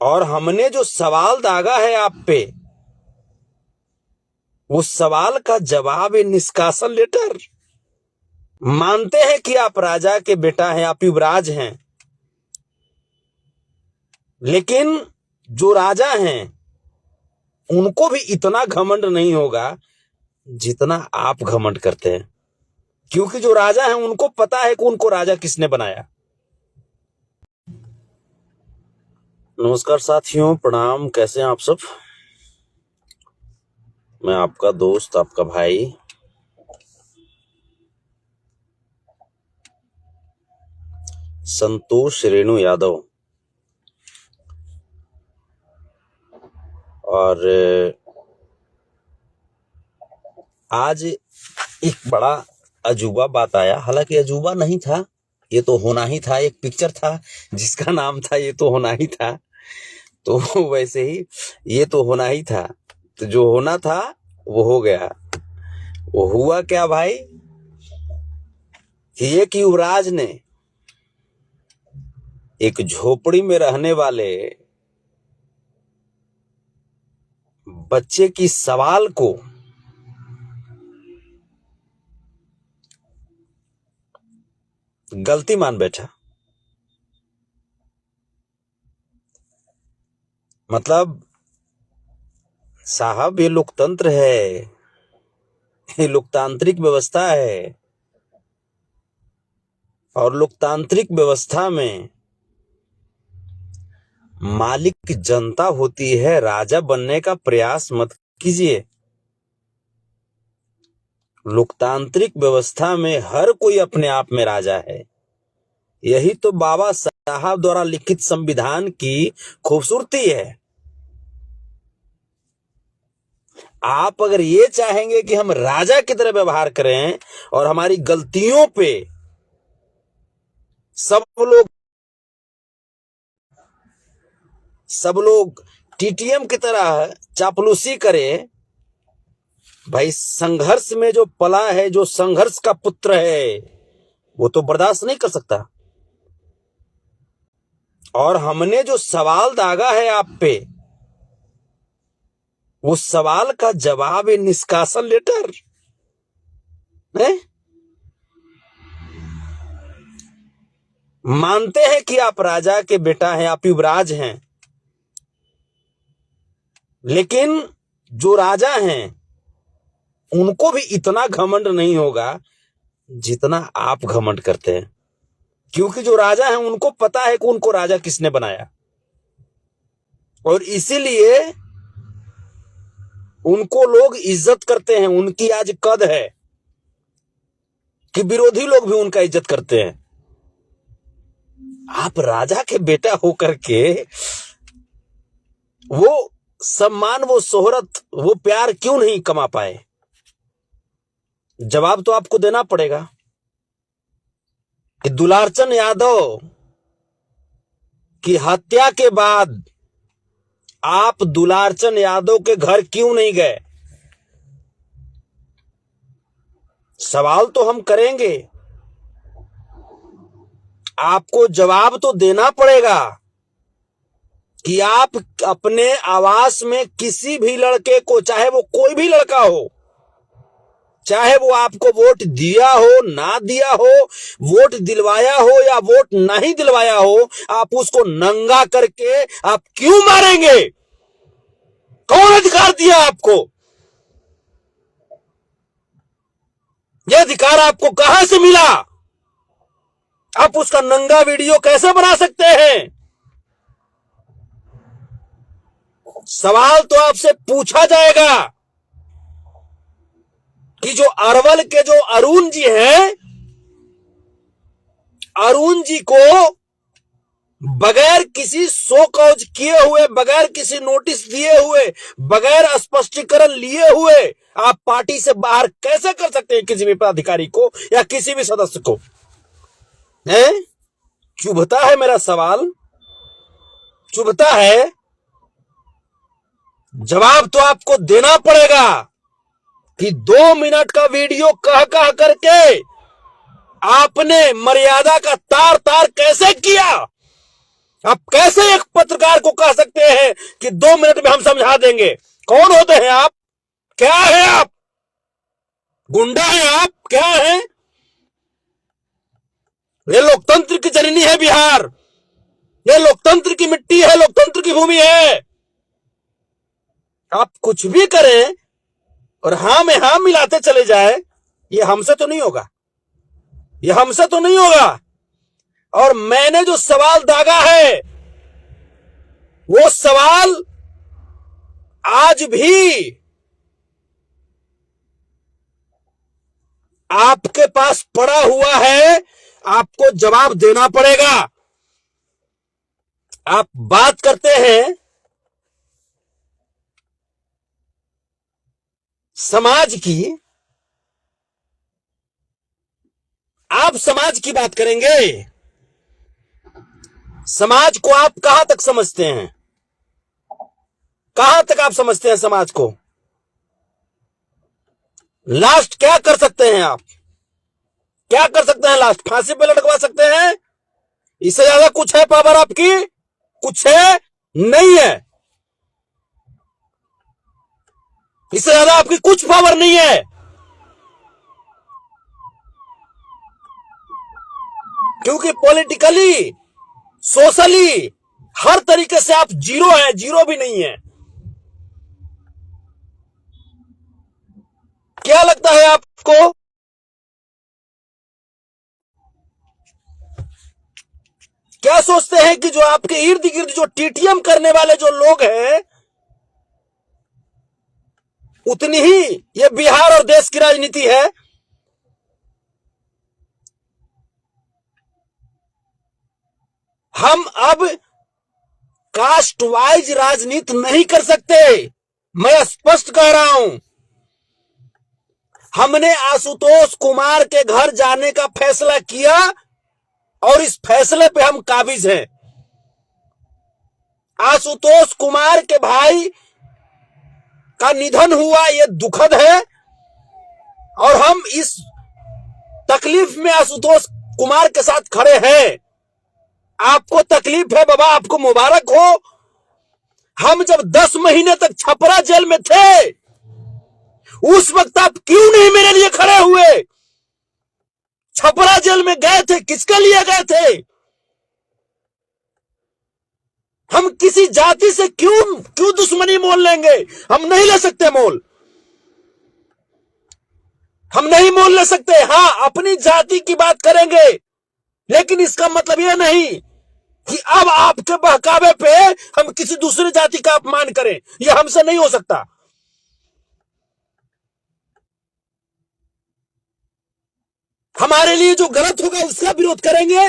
और हमने जो सवाल दागा है आप पे, उस सवाल का जवाब है निष्कासन लेटर। मानते हैं कि आप राजा के बेटा हैं, आप युवराज हैं, लेकिन जो राजा हैं उनको भी इतना घमंड नहीं होगा जितना आप घमंड करते हैं, क्योंकि जो राजा हैं उनको पता है कि उनको राजा किसने बनाया। नमस्कार साथियों, प्रणाम। कैसे हैं आप सब? मैं आपका दोस्त, आपका भाई संतोष रेणु यादव। और आज एक बड़ा अजूबा बात आया। हालांकि अजूबा नहीं था, ये तो होना ही था। एक पिक्चर था जिसका नाम था ये तो होना ही था, तो वैसे ही ये तो होना ही था। तो जो होना था वो हो गया। वो हुआ क्या भाई कि एक युवराज ने एक झोपड़ी में रहने वाले बच्चे की सवाल को गलती मान बैठा। मतलब साहब, ये लोकतंत्र है, ये लोकतांत्रिक व्यवस्था है, और लोकतांत्रिक व्यवस्था में मालिक जनता होती है। राजा बनने का प्रयास मत कीजिए। लोकतांत्रिक व्यवस्था में हर कोई अपने आप में राजा है। यही तो बाबा साहब द्वारा लिखित संविधान की खूबसूरती है। आप अगर ये चाहेंगे कि हम राजा की तरह व्यवहार करें और हमारी गलतियों पे सब लोग टीटीएम की तरह चापलूसी करें, भाई संघर्ष में जो पला है, जो संघर्ष का पुत्र है, वो तो बर्दाश्त नहीं कर सकता। और हमने जो सवाल दागा है आप पे, उस सवाल का जवाब है निष्कासन लेटर है? मानते हैं कि आप राजा के बेटा हैं, आप युवराज हैं, लेकिन जो राजा हैं उनको भी इतना घमंड नहीं होगा जितना आप घमंड करते हैं, क्योंकि जो राजा हैं उनको पता है कि उनको राजा किसने बनाया। और इसीलिए उनको लोग इज्जत करते हैं। उनकी आज कद है कि विरोधी लोग भी उनका इज्जत करते हैं। आप राजा के बेटा होकर के वो सम्मान, वो शोहरत, वो प्यार क्यों नहीं कमा पाए? जवाब तो आपको देना पड़ेगा कि दुलारचंद यादव की हत्या के बाद आप दुलारचंद यादव के घर क्यों नहीं गए? सवाल तो हम करेंगे, आपको जवाब तो देना पड़ेगा कि आप अपने आवास में किसी भी लड़के को, चाहे वो कोई भी लड़का हो, चाहे वो आपको वोट दिया हो ना दिया हो, वोट दिलवाया हो या वोट नहीं दिलवाया हो, आप उसको नंगा करके आप क्यों मारेंगे? कौन अधिकार दिया आपको? यह अधिकार आपको कहां से मिला? आप उसका नंगा वीडियो कैसे बना सकते हैं? सवाल तो आपसे पूछा जाएगा कि जो अरवल के जो अरुण जी हैं, अरुण जी को बगैर किसी शो कॉज किए हुए, बगैर किसी नोटिस दिए हुए, बगैर स्पष्टीकरण लिए हुए आप पार्टी से बाहर कैसे कर सकते हैं किसी भी पदाधिकारी को या किसी भी सदस्य को? हैं? चुभता है मेरा सवाल, चुभता है। जवाब तो आपको देना पड़ेगा कि 2 मिनट का वीडियो कह कह करके आपने मर्यादा का तार तार कैसे किया? आप कैसे एक पत्रकार को कह सकते कि 2 मिनट में हम समझा देंगे। कौन होते हैं आप? क्या है आप? गुंडा है आप? क्या है? ये लोकतंत्र की जननी है बिहार, ये लोकतंत्र की मिट्टी है, लोकतंत्र की भूमि है। आप कुछ भी करें और हां में हां मिलाते चले जाए, ये हमसे तो नहीं होगा, ये हमसे तो नहीं होगा। और मैंने जो सवाल दागा है, वो सवाल आज भी आपके पास पड़ा हुआ है, आपको जवाब देना पड़ेगा। आप बात करते हैं समाज की, आप समाज की बात करेंगे। समाज को आप कहां तक समझते हैं? कहां तक आप समझते हैं समाज को? लास्ट क्या कर सकते हैं आप? क्या कर सकते हैं लास्ट? फांसी पे लटकवा सकते हैं? इससे ज्यादा कुछ है पावर आपकी? कुछ है? नहीं है। इससे ज्यादा आपकी कुछ पावर नहीं है, क्योंकि पॉलिटिकली, सोशली, हर तरीके से आप जीरो हैं, जीरो भी नहीं है। क्या लगता है आपको? क्या सोचते हैं कि जो आपके इर्द गिर्द जो टीटीएम करने वाले जो लोग हैं, उतनी ही ये बिहार और देश की राजनीति है? हम अब कास्ट वाइज राजनीति नहीं कर सकते, मैं स्पष्ट कह रहा हूं। हमने आशुतोष कुमार के घर जाने का फैसला किया और इस फैसले पे हम काबिज हैं। आशुतोष कुमार के भाई का निधन हुआ, यह दुखद है, और हम इस तकलीफ में आशुतोष कुमार के साथ खड़े हैं। आपको तकलीफ है बाबा, आपको मुबारक हो। हम जब 10 महीने तक छपरा जेल में थे, उस वक्त आप क्यों नहीं मेरे लिए खड़े हुए? छपरा जेल में गए थे, किसके लिए गए थे? हम किसी जाति से क्यों दुश्मनी मोल लेंगे? हम नहीं ले सकते मोल, हम नहीं मोल ले सकते। हां, अपनी जाति की बात करेंगे, लेकिन इसका मतलब यह नहीं कि अब आपके बहकावे पे हम किसी दूसरी जाति का अपमान करें। यह हमसे नहीं हो सकता। हमारे लिए जो गलत होगा उसका विरोध करेंगे,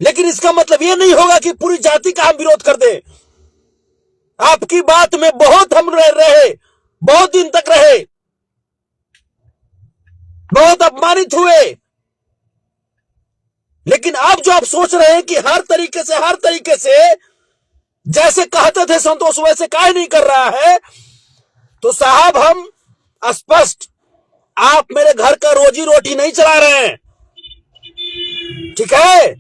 लेकिन इसका मतलब यह नहीं होगा कि पूरी जाति का हम विरोध कर दें। आपकी बात में बहुत हम रहे, बहुत दिन तक रहे, बहुत अपमानित हुए, लेकिन अब जो आप सोच रहे हैं कि हर तरीके से जैसे कहते थे संतोष वैसे काहे नहीं कर रहा है, तो साहब हम स्पष्ट, आप मेरे घर का रोजी रोटी नहीं चला रहे हैं, ठीक है?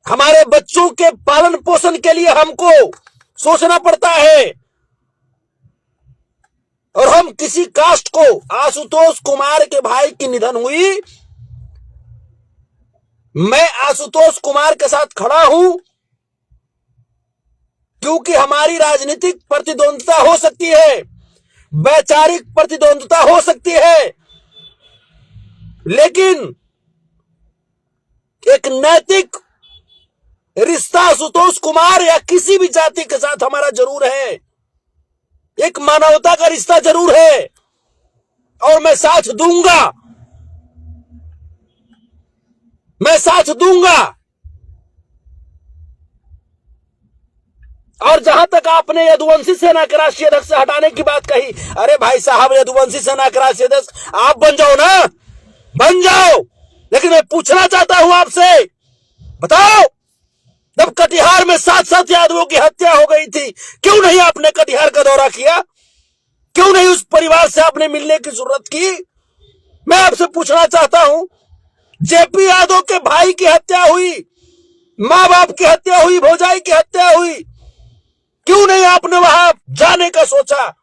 हमारे बच्चों के पालन पोषण के लिए हमको सोचना पड़ता है, और हम किसी कास्ट को, आशुतोष कुमार के भाई की निधन हुई, मैं आशुतोष कुमार के साथ खड़ा हूं, क्योंकि हमारी राजनीतिक प्रतिद्वंद्विता हो सकती है, वैचारिक प्रतिद्वंद्विता हो सकती है, लेकिन एक नैतिक रिश्ता आशुतोष कुमार या किसी भी जाति के साथ हमारा जरूर है, एक मानवता का रिश्ता जरूर है, और मैं साथ दूंगा, मैं साथ दूंगा। और जहां तक आपने यदुवंशी सेना के राष्ट्रीय अध्यक्ष से हटाने की बात कही, अरे भाई साहब, यदुवंशी सेना के राष्ट्रीय अध्यक्ष आप बन जाओ ना, बन जाओ, लेकिन मैं पूछना चाहता हूं आपसे, बताओ, जब कटिहार में 7 यादवों की हत्या हो गई थी, क्यों नहीं आपने कटिहार का दौरा किया? क्यों नहीं उस परिवार से आपने मिलने की जरूरत की? मैं आपसे पूछना चाहता हूं, जेपी यादव के भाई की हत्या हुई, मां बाप की हत्या हुई, भौजाई की हत्या हुई, क्यों नहीं आपने वहां जाने का सोचा?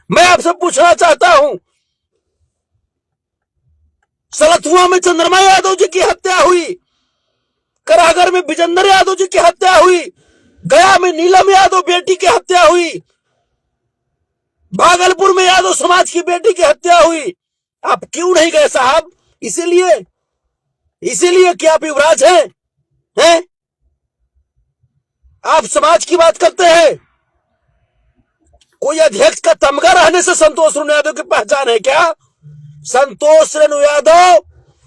मैं आपसे पूछना चाहता हूं, सलथुआ में चंद्रमा यादव जी की हत्या हुई, करागर में विजेंद्र यादव जी की हत्या हुई, गया में नीलम यादव बेटी की हत्या हुई, भागलपुर में यादव समाज की बेटी की हत्या हुई। आप क्यों नहीं गए साहब? इसीलिए इसीलिए कि आप युवराज हैं? आप समाज की बात करते हैं। कोई अध्यक्ष का तमगा रहने से संतोष रेणु यादव की पहचान है क्या? संतोष रेणु यादव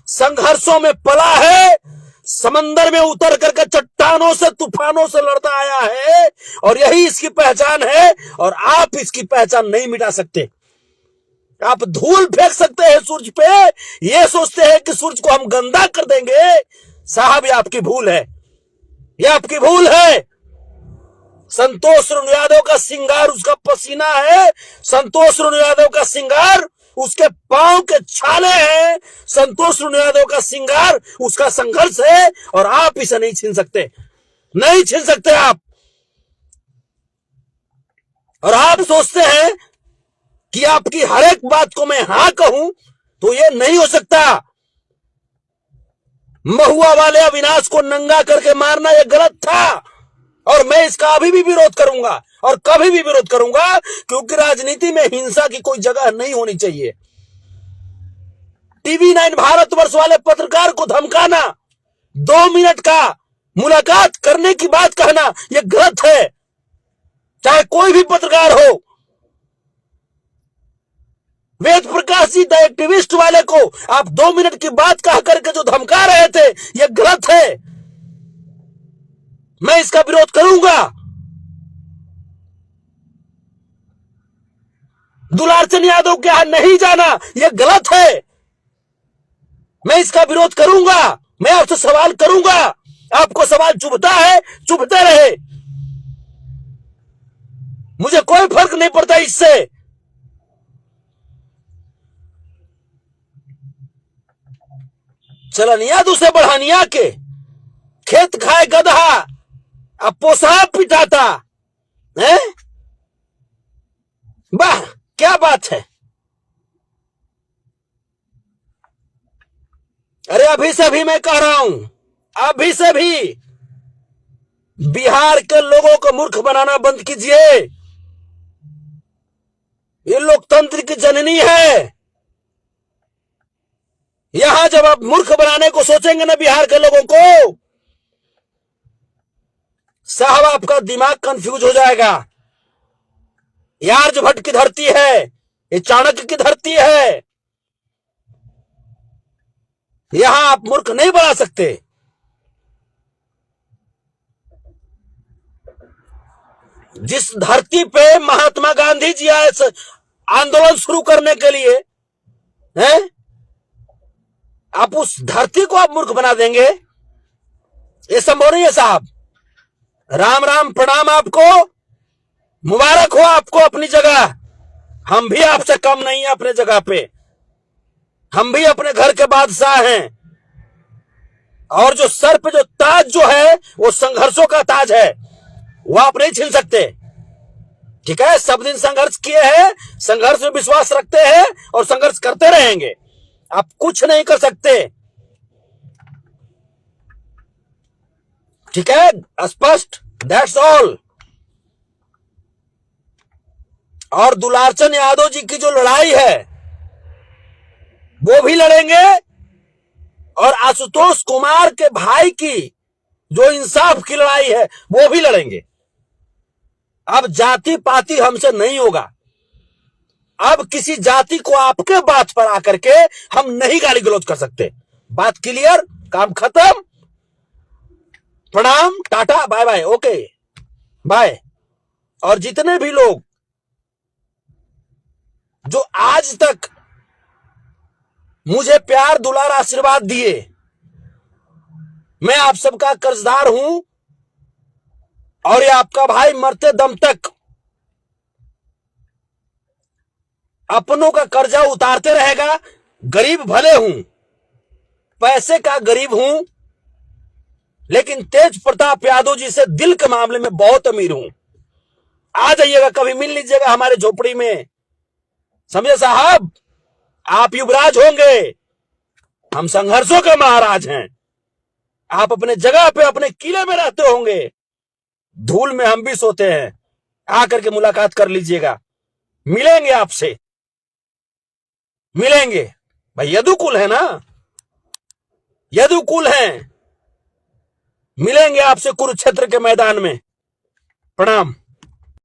संघर्षों में पला है, समंदर में उतर करके चट्टानों से, तूफानों से लड़ता आया है, और यही इसकी पहचान है, और आप इसकी पहचान नहीं मिटा सकते। आप धूल फेंक सकते हैं सूरज पे, ये सोचते हैं कि सूरज को हम गंदा कर देंगे। साहब ये आपकी भूल है, ये आपकी भूल है। संतोष रेणु यादव का सिंगार उसका पसीना है, संतोष रेणु यादव का सिंगार उसके पांव के छाले हैं, संतोष रेणु यादव का सिंगार उसका संघर्ष है, और आप इसे नहीं छीन सकते, नहीं छीन सकते आप। और आप सोचते हैं कि आपकी हर एक बात को मैं हां कहूं, तो ये नहीं हो सकता। महुआ वाले अविनाश को नंगा करके मारना यह गलत था, और मैं इसका अभी भी विरोध करूंगा, और कभी भी विरोध करूंगा, क्योंकि राजनीति में हिंसा की कोई जगह नहीं होनी चाहिए। टीवी 9 भारतवर्ष वाले पत्रकार को धमकाना, 2 मिनट का मुलाकात करने की बात कहना, यह गलत है, चाहे कोई भी पत्रकार हो। वेद प्रकाश जी द एक्टिविस्ट वाले को आप 2 मिनट की बात कह करके जो धमका रहे थे, यह गलत है, मैं इसका विरोध करूंगा। दुलारचंद यादव के यहां नहीं जाना, यह गलत है, मैं इसका विरोध करूंगा। मैं आपसे सवाल करूंगा, आपको सवाल चुभता है, चुभते रहे, मुझे कोई फर्क नहीं पड़ता इससे। चलनिया दूसरे बढ़ानिया के, खेत खाए गधा अब पोसा पिटाता है। वाह क्या बात है। अरे अभी से भी मैं कह रहा हूं, अभी से भी बिहार के लोगों को मूर्ख बनाना बंद कीजिए। ये लोकतंत्र की जननी है। यहां जब आप मूर्ख बनाने को सोचेंगे ना बिहार के लोगों को, साहब आपका दिमाग कंफ्यूज हो जाएगा। ये आर्यभट्ट की धरती है, ये चाणक्य की धरती है, यहां आप मूर्ख नहीं बना सकते। जिस धरती पे महात्मा गांधी जी आए आंदोलन शुरू करने के लिए, हैं? आप उस धरती को आप मूर्ख बना देंगे, ये संभव नहीं है साहब। राम राम प्रणाम आपको, मुबारक हो आपको अपनी जगह। हम भी आपसे कम नहीं है अपने जगह पे, हम भी अपने घर के बादशाह हैं, और जो सर पे जो ताज जो है वो संघर्षों का ताज है, वो आप नहीं छीन सकते। ठीक है, सब दिन संघर्ष किए हैं, संघर्ष में विश्वास रखते हैं और संघर्ष करते रहेंगे, आप कुछ नहीं कर सकते। ठीक है, स्पष्ट, दैट्स ऑल। और दुलारचंद यादव जी की जो लड़ाई है वो भी लड़ेंगे, और आशुतोष कुमार के भाई की जो इंसाफ की लड़ाई है वो भी लड़ेंगे। अब जाति पाति हमसे नहीं होगा, अब किसी जाति को आपके बात पर आकर के हम नहीं गाली गलौज कर सकते। बात क्लियर, काम खत्म, प्रणाम, tata, bye bye, okay bye. और जितने भी लोग जो आज तक मुझे प्यार दुलार आशीर्वाद दिए, मैं आप सबका कर्जदार हूं, और ये आपका भाई मरते दम तक अपनों का कर्जा उतारते रहेगा। गरीब भले हूं, पैसे का गरीब हूं, लेकिन तेज प्रताप यादव जी से दिल के मामले में बहुत अमीर हूं। आ जाइएगा, कभी मिल लीजिएगा हमारे झोपड़ी में। समझे साहब, आप युवराज होंगे, हम संघर्षों के महाराज हैं। आप अपने जगह पे अपने किले में रहते होंगे, धूल में हम भी सोते हैं। आकर के मुलाकात कर लीजिएगा, मिलेंगे आपसे, मिलेंगे। भाई यदुकुल है ना, यदुकुल है, मिलेंगे आपसे कुरुक्षेत्र के मैदान में। प्रणाम।